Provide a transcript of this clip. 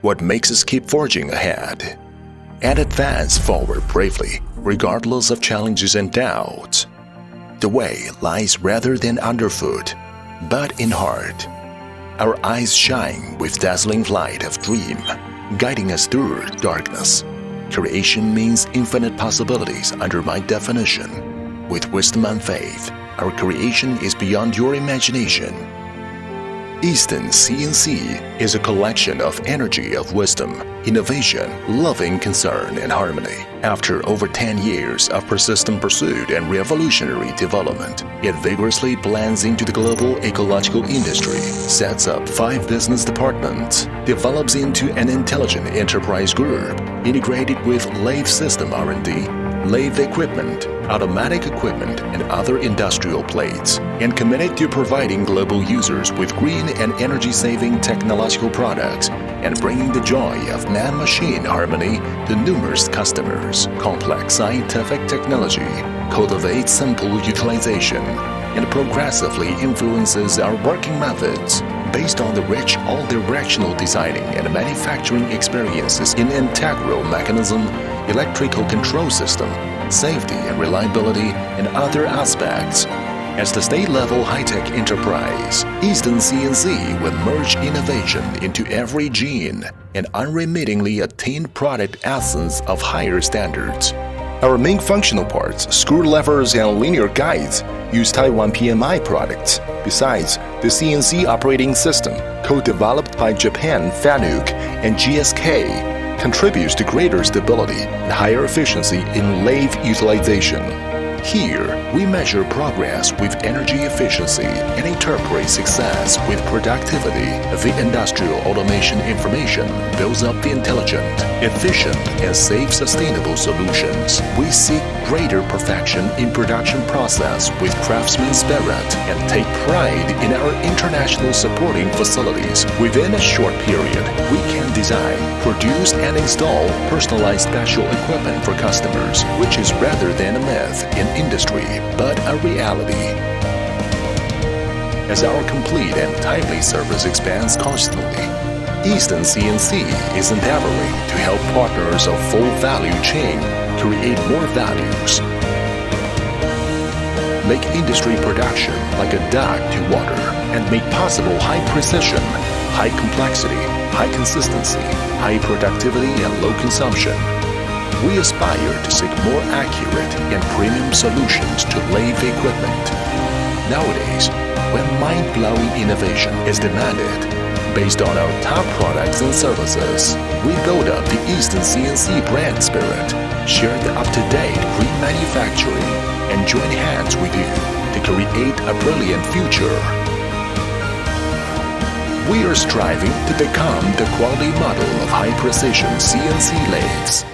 what makes us keep forging ahead and advance forward bravely, regardless of challenges and doubts. The way lies rather than underfoot, but in heart. Our eyes shine with dazzling light of dream, guiding us through darkness. Creation means infinite possibilities under my definition. With wisdom and faith, our creation is beyond your imagination. Eastern CNC is a collection of energy of wisdom, innovation, loving concern, and harmony. After over 10 years of persistent pursuit and revolutionary development, it vigorously blends into the global ecological industry, sets up 5 business departments, develops into an intelligent enterprise group, integrated with lathe system R&D, lathe equipment, automatic equipment, and other industrial plates, and committed to providing global users with green and energy-saving technological products and bringing the joy of man-machine harmony to numerous customers. Complex scientific technology cultivates simple utilization and progressively influences our working methods based on the rich all-directional designing and manufacturing experiences in integral mechanism, electrical control system, safety and reliability, and other aspects. As the state-level high-tech enterprise, Eastern CNC will merge innovation into every gene and unremittingly attain product essence of higher standards. Our main functional parts, screw levers and linear guides, use Taiwan PMI products. Besides, the CNC operating system, co-developed by Japan FANUC and GSK, contributes to greater stability and higher efficiency in lathe utilization. Here, we measure progress with energy efficiency and interpret success with productivity. The industrial automation information builds up the intelligent, efficient, and safe sustainable solutions. We seek greater perfection in production process with craftsman spirit and take pride in our international supporting facilities. Within a short period, we can design, produce, and install personalized special equipment for customers, which is rather than a myth in industry, but a reality. As our complete and timely service expands constantly, Eastern CNC is endeavoring to help partners of full value chain create more values, make industry production like a duck to water, and make possible high precision, high complexity, high consistency, high productivity, and low consumption. We aspire to seek more accurate and premium solutions to lathe equipment. Nowadays, when mind-blowing innovation is demanded, based on our top products and services, we build up the Eastern CNC brand spirit, share the up-to-date green manufacturing, and join hands with you to create a brilliant future. We are striving to become the quality model of high-precision CNC lathes.